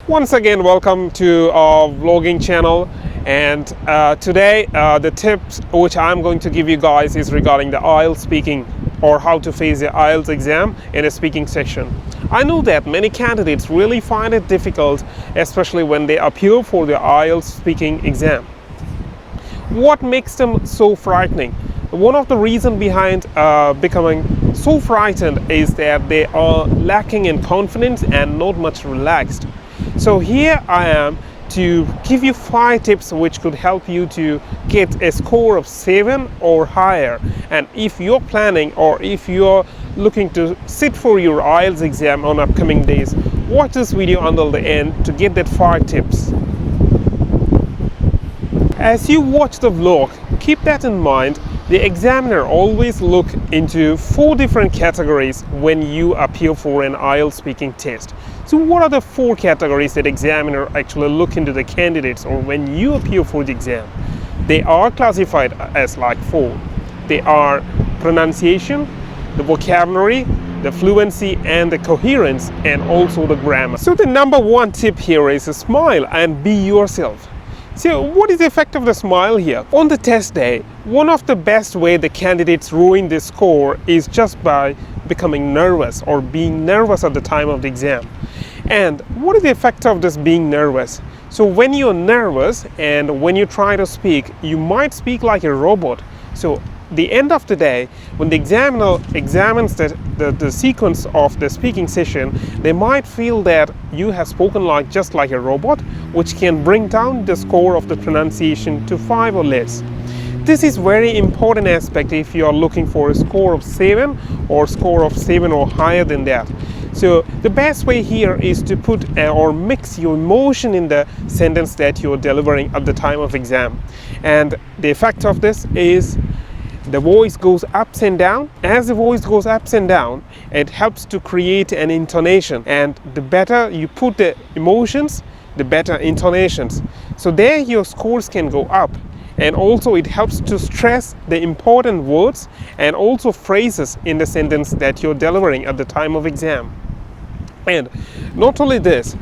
Once again, welcome to our vlogging channel, and today the tips which I'm going to give you guys is regarding the IELTS speaking, or how to face the IELTS exam in a speaking session. I know that many candidates really find it difficult, especially when they appear for the IELTS speaking exam. What makes them so frightening? One of the reasons behind becoming so frightened is that they are lacking in confidence and not much relaxed. So here I am to give you 5 tips which could help you to get a score of 7 or higher. And if you're planning, or if you're looking to sit for your IELTS exam on upcoming days, watch this video until the end to get that 5 tips. As you watch the vlog, keep that in mind. The examiner always look into 4 different categories when you appear for an IELTS speaking test. So what are the 4 categories that examiner actually look into the candidates, or when you appear for the exam? They are classified as like 4. They are pronunciation, the vocabulary, the fluency and the coherence, and also the grammar. So the number 1 tip here is smile and be yourself. So what is the effect of the smile here? On the test day, one of the best way the candidates ruin this score is just by becoming nervous or being nervous at the time of the exam. And what is the effect of this being nervous? So when you're nervous and when you try to speak, you might speak like a robot. So the end of the day, when the examiner examines the sequence of the speaking session, they might feel that you have spoken just like a robot, which can bring down the score of the pronunciation to 5 or less. This is very important aspect if you are looking for a score of 7 or score of 7 or higher than that. So the best way here is to put or mix your emotion in the sentence that you're delivering at the time of exam. And the effect of this is the voice goes ups and down. As the voice goes ups and down, it helps to create an intonation, and the better you put the emotions, the better intonations. So there your scores can go up, and also it helps to stress the important words and also phrases in the sentence that you're delivering at the time of exam. And not only this,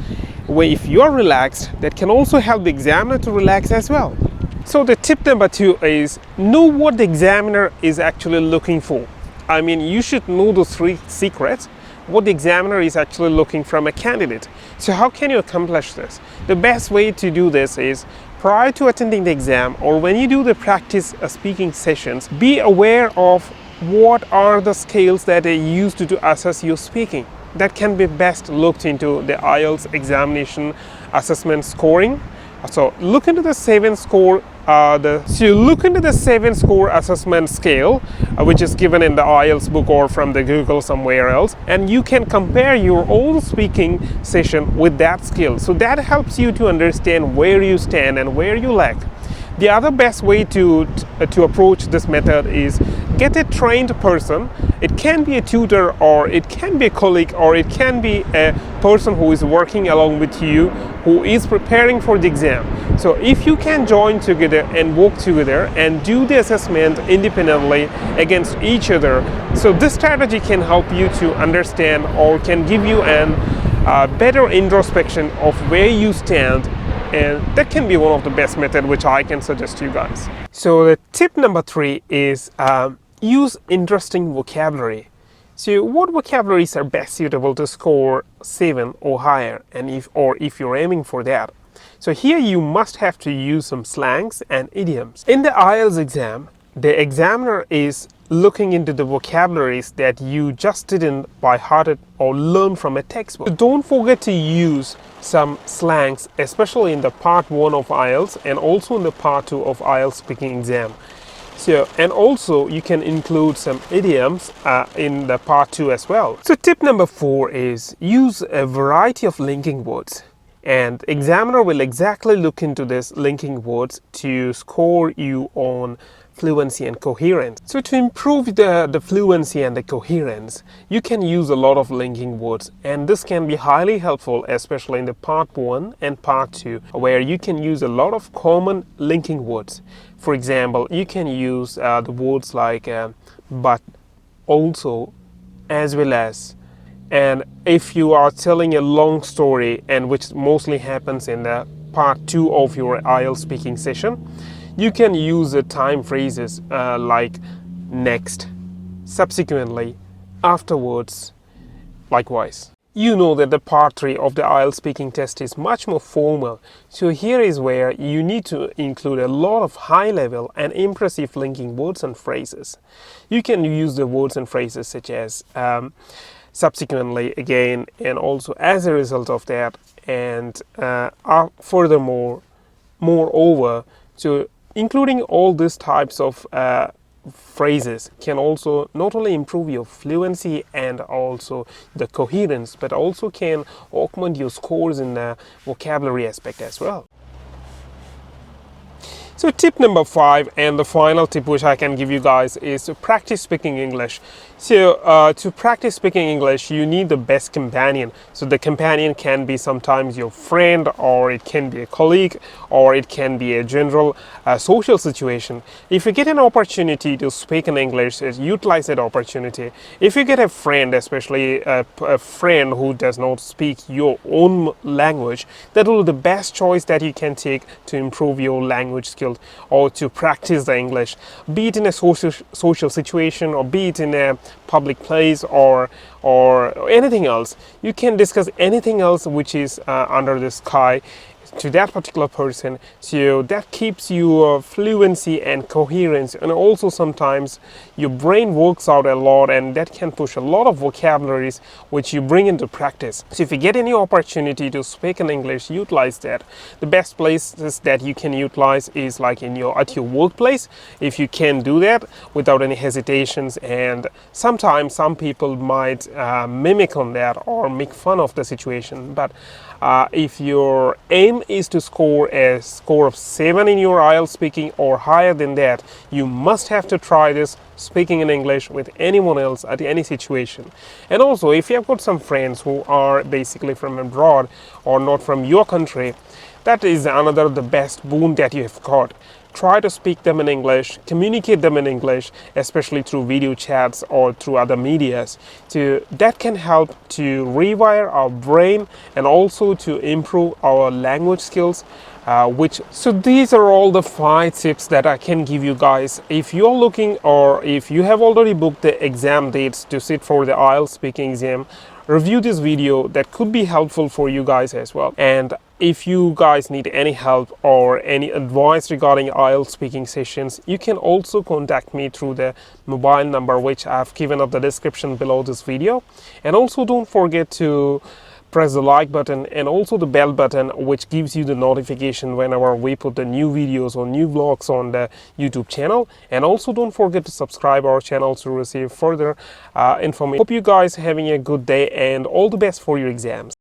if you are relaxed, that can also help the examiner to relax as well. So the tip number 2 is know what the examiner is actually looking for. I mean, you should know those 3 secrets, what the examiner is actually looking from a candidate. So how can you accomplish this? The best way to do this is prior to attending the exam, or when you do the practice speaking sessions, be aware of what are the scales that they use to assess your speaking. That can be best looked into the IELTS examination assessment scoring. So look into the 7 score assessment scale, which is given in the IELTS book or from the Google somewhere else, and you can compare your own speaking session with that scale. So that helps you to understand where you stand and where you lack. The other best way to approach this method is get a trained person. It can be a tutor, or it can be a colleague, or it can be a person who is working along with you, who is preparing for the exam. So if you can join together and work together and do the assessment independently against each other, so this strategy can help you to understand, or can give you a better introspection of where you stand. And that can be one of the best methods which I can suggest to you guys. So the tip number 3 is use interesting vocabulary. So what vocabularies are best suitable to score 7 or higher, and if you're aiming for that? So here you must have to use some slangs and idioms. In the IELTS exam, the examiner is looking into the vocabularies that you just didn't by heart or learn from a textbook. So don't forget to use some slangs, especially in the part 1 of IELTS and also in the part 2 of IELTS speaking exam. So, and also you can include some idioms in the part 2 as well. So tip number 4 is use a variety of linking words. And examiner will exactly look into this linking words to score you on fluency and coherence. So to improve the fluency and the coherence, you can use a lot of linking words, and this can be highly helpful, especially in the part 1 and part 2, where you can use a lot of common linking words. For example, you can use the words like but, also, as well as, And if you are telling a long story, and which mostly happens in the part 2 of your IELTS speaking session, you can use the time phrases like next, subsequently, afterwards, likewise. You know that the part 3 of the IELTS speaking test is much more formal, so here is where you need to include a lot of high level and impressive linking words and phrases. You can use the words and phrases such as subsequently, again, and also as a result of that, and furthermore, moreover. So including all these types of phrases can also not only improve your fluency and also the coherence, but also can augment your scores in the vocabulary aspect as well. So tip number 5, and the final tip which I can give you guys, is to practice speaking English. So to practice speaking English, you need the best companion. So the companion can be sometimes your friend, or it can be a colleague, or it can be a general social situation. If you get an opportunity to speak in English, utilize that opportunity. If you get a friend, especially a friend who does not speak your own language, that will be the best choice that you can take to improve your language skills or to practice the English, be it in a social situation, or be it in a public place, or anything else. You can discuss anything else which is under the sky to that particular person, so that keeps your fluency and coherence, and also sometimes your brain works out a lot, and that can push a lot of vocabularies which you bring into practice. So if you get any opportunity to speak in English, utilize that. The best places that you can utilize is like at your workplace, if you can do that without any hesitations. And sometimes some people might mimic on that or make fun of the situation, but if your aim is to score a score of 7 in your IELTS speaking or higher than that, you must have to try this speaking in English with anyone else at any situation. And also, if you have got some friends who are basically from abroad or not from your country, that is another the best boon that you have got. Try to speak them in English, communicate them in English, especially through video chats or through other medias. That can help to rewire our brain and also to improve our language skills. So these are all the 5 tips that I can give you guys. If you're looking, or if you have already booked the exam dates to sit for the IELTS speaking exam, review this video. That could be helpful for you guys as well. And if you guys need any help or any advice regarding IELTS speaking sessions, you can also contact me through the mobile number which I've given up the description below this video. And also don't forget to press the like button and also the bell button, which gives you the notification whenever we put the new videos or new vlogs on the YouTube channel. And also don't forget to subscribe our channel to receive further information. Hope you guys having a good day, and all the best for your exams.